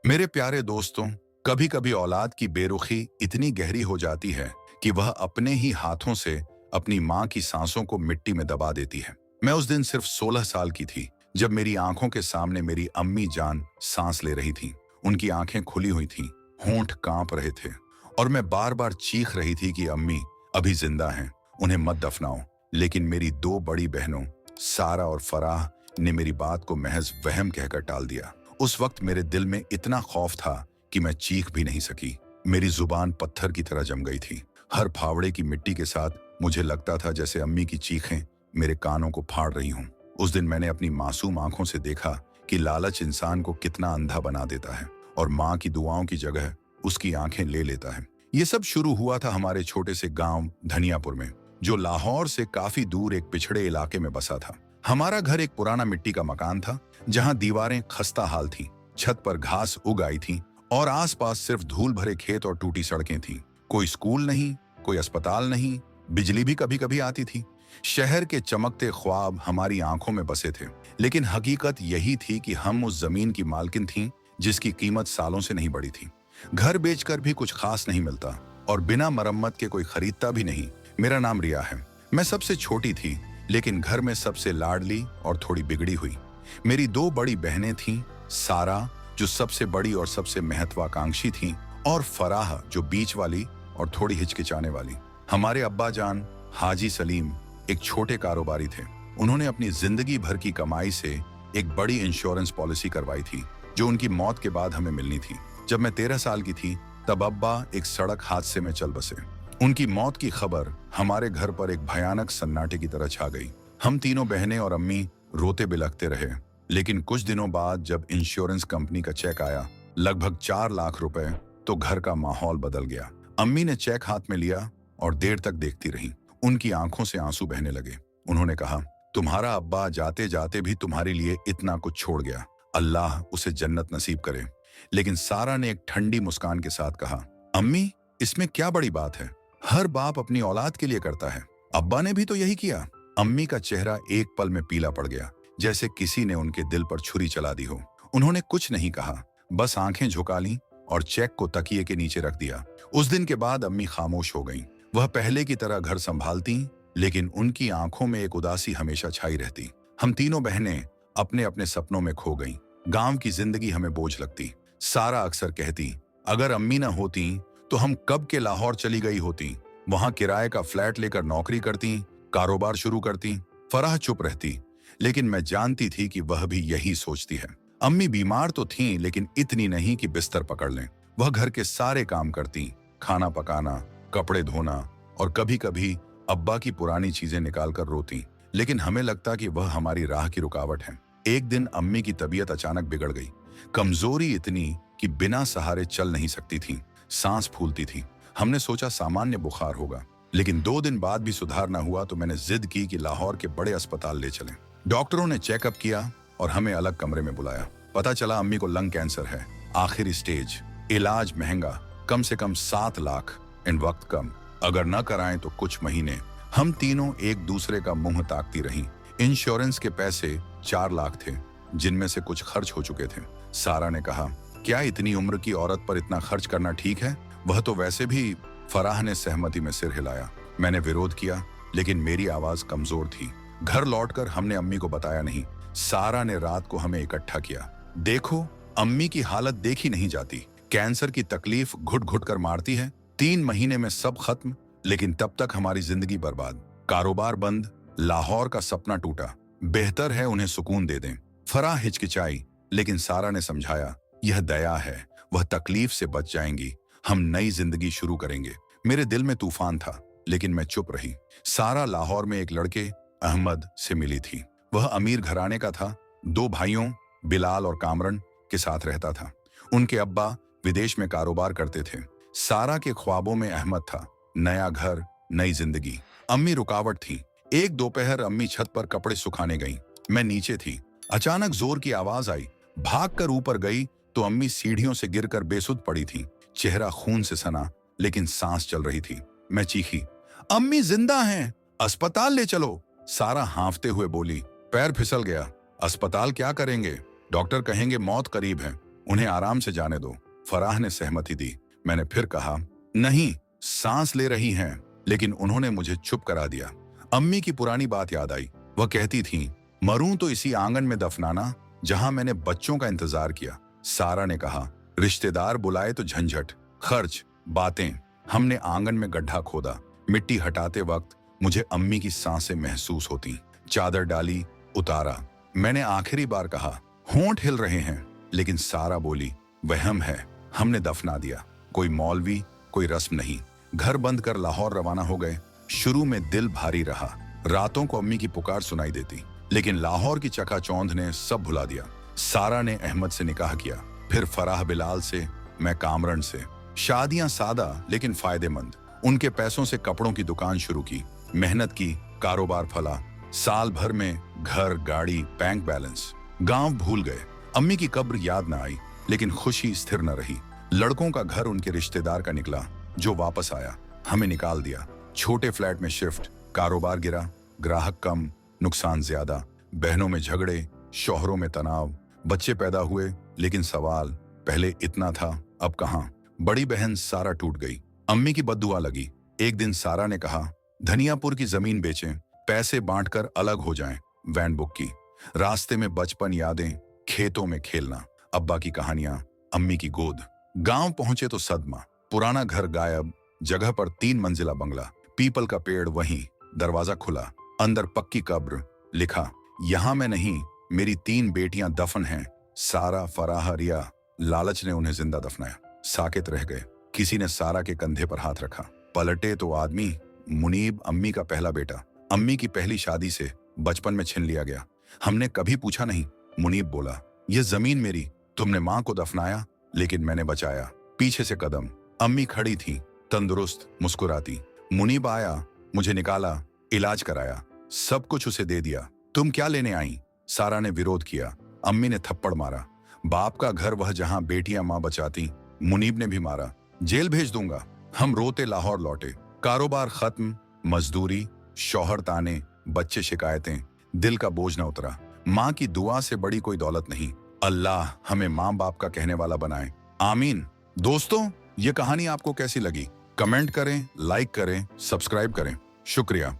मेरे प्यारे दोस्तों, कभी कभी औलाद की बेरुखी इतनी गहरी हो जाती है कि वह अपने ही हाथों से अपनी माँ की सांसों को मिट्टी में दबा देती है। मैं उस दिन सिर्फ 16 साल की थी जब मेरी आंखों के सामने मेरी अम्मी जान सांस ले रही थी। उनकी आंखें खुली हुई थीं, होंठ कांप रहे थे और मैं बार बार चीख रही थी कि अम्मी अभी जिंदा हैं, उन्हें मत दफनाओ। लेकिन मेरी दो बड़ी बहनों सारा और फराह ने मेरी बात को महज वहम कहकर टाल दिया। उस वक्त मेरे दिल में इतना खौफ था कि मैं चीख भी नहीं सकी। मेरी जुबान पत्थर की तरह जम गई थी। हर फावड़े की मिट्टी के साथ मुझे लगता था जैसे अम्मी की चीखें मेरे कानों को फाड़ रही हों। उस दिन मैंने अपनी मासूम आंखों से देखा कि लालच इंसान को कितना अंधा बना देता है और माँ की दुआओं की जगह उसकी आंखें ले लेता है। ये सब शुरू हुआ था हमारे छोटे से गांव धनियापुर में, जो लाहौर से काफी दूर एक पिछड़े इलाके में बसा था। हमारा घर एक पुराना मिट्टी का मकान था, जहां दीवारें खस्ता हाल थीं, छत पर घास उग आई थी और आसपास सिर्फ धूल भरे खेत और टूटी सड़कें थीं। कोई स्कूल नहीं, कोई अस्पताल नहीं, बिजली भी कभी कभी आती थी। शहर के चमकते ख्वाब हमारी आंखों में बसे थे, लेकिन हकीकत यही थी कि हम उस जमीन की मालकिन थीं जिसकी कीमत सालों से नहीं बढ़ी थी। घर बेचकर भी कुछ खास नहीं मिलता और बिना मरम्मत के कोई खरीदता भी नहीं। मेरा नाम रिया है। मैं सबसे छोटी थी, लेकिन घर में सबसे लाडली और थोड़ी बिगड़ी हुई। मेरी दो बड़ी बहनें थीं, सारा जो सबसे बड़ी और सबसे महत्वाकांक्षी थीं, और फराह जो बीच वाली और थोड़ी हिचकिचाने वाली। हमारे अब्बा जान हाजी सलीम एक छोटे कारोबारी थे। उन्होंने अपनी जिंदगी भर की कमाई से एक बड़ी इंश्योरेंस पॉलिसी करवाई थी जो उनकी मौत के बाद हमें मिलनी थी। जब मैं 13 साल की थी तब अब्बा एक सड़क हादसे में चल बसे। उनकी मौत की खबर हमारे घर पर एक भयानक सन्नाटे की तरह छा गई। हम तीनों बहनें और अम्मी रोते बिलखते रहे। लेकिन कुछ दिनों बाद जब इंश्योरेंस कंपनी का चेक आया, लगभग 4 लाख रुपए, तो घर का माहौल बदल गया। अम्मी ने चेक हाथ में लिया और देर तक देखती रही। उनकी आंखों से आंसू बहने लगे। उन्होंने कहा, तुम्हारा अब्बा जाते जाते भी तुम्हारे लिए इतना कुछ छोड़ गया, अल्लाह उसे जन्नत नसीब करे। लेकिन सारा ने एक ठंडी मुस्कान के साथ कहा, अम्मी इसमें क्या बड़ी बात है, हर बाप अपनी औलाद के लिए करता है, अब्बा ने भी तो यही किया। अम्मी का चेहरा एक पल में पीला पड़ गया, जैसे किसी ने उनके दिल पर छुरी चला दी हो। उन्होंने कुछ नहीं कहा, बस आंखें झुका लीं और चेक को तकिए के नीचे रख दिया। उस दिन के बाद अम्मी खामोश हो गईं। वह पहले की तरह घर संभालती, लेकिन उनकी आंखों में एक उदासी हमेशा छाई रहती। हम तीनों बहनें अपने अपने सपनों में खो गईं। गांव की जिंदगी हमें बोझ लगती। सारा अक्सर कहती, अगर अम्मी ना होती तो हम कब के लाहौर चली गई होती, वहां किराए का फ्लैट लेकर नौकरी करती, कारोबार शुरू करती। फराह चुप रहती, लेकिन मैं जानती थी कि वह भी यही सोचती है। अम्मी बीमार तो थीं, लेकिन इतनी नहीं कि बिस्तर पकड़ लें। वह घर के सारे काम करती, खाना पकाना, कपड़े धोना और कभी कभी अब्बा की पुरानी चीजें निकालकर रोती। लेकिन हमें लगता कि वह हमारी राह की रुकावट है। एक दिन अम्मी की तबीयत अचानक बिगड़ गई। कमजोरी इतनी कि बिना सहारे चल नहीं सकती थी, सांस फूलती थी। हमने सोचा सामान्य बुखार होगा, लेकिन 2 दिन बाद भी सुधार न हुआ तो मैंने जिद की कि लाहौर के बड़े अस्पताल ले चलें। डॉक्टरों ने चेकअप किया और हमें अलग कमरे में बुलाया। पता चला अम्मी को लंग कैंसर है, आखिरी स्टेज, इलाज महंगा, कम से कम 7 लाख, इन वक्त कम, अगर न कराएं तो कुछ महीने। हम तीनों एक दूसरे का मुंह ताकती रहीं। इंश्योरेंस के पैसे 4 लाख थे, जिनमें से कुछ खर्च हो चुके थे। सारा ने कहा, क्या इतनी उम्र की औरत पर इतना खर्च करना ठीक है, वह तो वैसे भी। फराह ने सहमति में सिर हिलाया। मैंने विरोध किया, लेकिन मेरी आवाज कमजोर थी। घर लौटकर हमने अम्मी को बताया नहीं। सारा ने रात को हमें इकट्ठा किया। देखो, अम्मी की हालत देखी नहीं जाती, कैंसर की तकलीफ घुट घुट कर मारती है। 3 महीने में सब खत्म, लेकिन तब तक हमारी जिंदगी बर्बाद, कारोबार बंद, लाहौर का सपना टूटा। बेहतर है उन्हें सुकून दे दें। फराह हिचकिचाई, लेकिन सारा ने समझाया, यह दया है, वह तकलीफ से बच जाएंगी, हम नई जिंदगी शुरू करेंगे। मेरे दिल में तूफान था, लेकिन मैं चुप रही। सारा लाहौर में एक लड़के अहमद से मिली थी। वह अमीर घराने का था, 2 भाइयों बिलाल और कामरन के साथ रहता था। उनके अब्बा विदेश में कारोबार करते थे। सारा के ख्वाबों में अहमद था, नया घर, नई जिंदगी। अम्मी रुकावट थी। एक दोपहर अम्मी छत पर कपड़े सुखाने गईं। मैं नीचे थी। अचानक जोर की आवाज आई। भागकर ऊपर गई तो अम्मी सीढ़ियों से गिरकर बेसुध पड़ी थी। चेहरा खून से सना, लेकिन सांस चल रही थी। मैं चीखी, अम्मी जिंदा हैं, अस्पताल ले चलो। सारा हांफते हुए बोली, पैर फिसल गया, अस्पताल क्या करेंगे, डॉक्टर कहेंगे मौत करीब है। उन्हें आराम से जाने दो। फराह ने सहमति दी। मैंने फिर कहा, नहीं, सांस ले रही हैं, लेकिन उन्होंने मुझे चुप करा दिया। अम्मी की पुरानी बात याद आई। वह कहती थीं, मरूं तो इसी आंगन में दफनाना जहां मैंने बच्चों का इंतजार किया। सारा ने कहा, रिश्तेदार बुलाए तो झंझट, खर्च, बातें। हमने आंगन में गड्ढा खोदा। मिट्टी हटाते वक्त मुझे अम्मी की सांसें महसूस होती। चादर डाली, उतारा। मैंने आखिरी बार कहा, होंठ हिल रहे हैं, लेकिन सारा बोली, वहम है, हमने दफना दिया। कोई मौलवी, कोई रस्म नहीं। घर बंद कर लाहौर रवाना हो गए। शुरू में दिल भारी रहा। रातों को अम्मी की पुकार सुनाई देती, लेकिन लाहौर की चकाचौंध ने सब भुला दिया। सारा ने अहमद से निकाह किया, फिर फराह बिलाल से, मैं कामरण से। शादियां सादा लेकिन फायदेमंद। उनके पैसों से कपड़ों की दुकान शुरू की। मेहनत की, कारोबार फला। साल भर में घर, गाड़ी, बैंक बैलेंस। गांव भूल गए। अम्मी की कब्र याद न आई, लेकिन खुशी स्थिर न रही। लड़कों का घर उनके रिश्तेदार का निकला, जो वापस आया। हमें निकाल दिया। छोटे फ्लैट में शिफ्ट। कारोबार गिरा, ग्राहक कम, नुकसान ज्यादा। बहनों में झगड़े, शौहरों में तनाव। बच्चे पैदा हुए, लेकिन सवाल, पहले इतना था, अब कहां? बड़ी बहन सारा टूट गई। अम्मी की बद्दुआ लगी। एक दिन सारा ने कहा, धनियापुर की जमीन बेचें, पैसे बांटकर अलग हो जाएं। वैन बुक की। रास्ते में बचपन यादें, खेतों में खेलना, अब्बा की कहानियां, अम्मी की गोद। गांव पहुंचे तो सदमा। पुराना घर गायब, जगह पर 3 मंजिला बंगला। पीपल का पेड़ वहीं, दरवाजा खुला, अंदर पक्की कब्र। लिखा, यहां मैं नहीं, मेरी 3 बेटियां दफन हैं। सारा, फराह, रिया। लालच ने उन्हें जिंदा दफनाया। साकित रह गए। किसी ने सारा के कंधे पर हाथ रखा। पलटे तो आदमी, मुनीब, अम्मी का पहला बेटा। अम्मी की पहली शादी से बचपन में छिन लिया गया। हमने कभी पूछा नहीं। मुनीब बोला, यह जमीन मेरी, तुमने मां को दफनाया, लेकिन मैंने बचाया। पीछे से कदम। अम्मी खड़ी थी, तंदुरुस्त, मुस्कुराती। मुनीब आया, मुझे निकाला, इलाज कराया, सब कुछ उसे दे दिया। तुम क्या लेने आई? सारा ने विरोध किया। अम्मी ने थप्पड़ मारा। बाप का घर वह जहां बेटियां मां बचाती। मुनीब ने भी मारा। जेल भेज दूंगा। हम रोते लाहौर लौटे। कारोबार खत्म, मजदूरी, शौहर ताने, बच्चे शिकायतें। दिल का बोझ न उतरा। मां की दुआ से बड़ी कोई दौलत नहीं। अल्लाह हमें मां बाप का कहने वाला बनाए, आमीन। दोस्तों, ये कहानी आपको कैसी लगी? कमेंट करें, लाइक करें, सब्सक्राइब करें। शुक्रिया।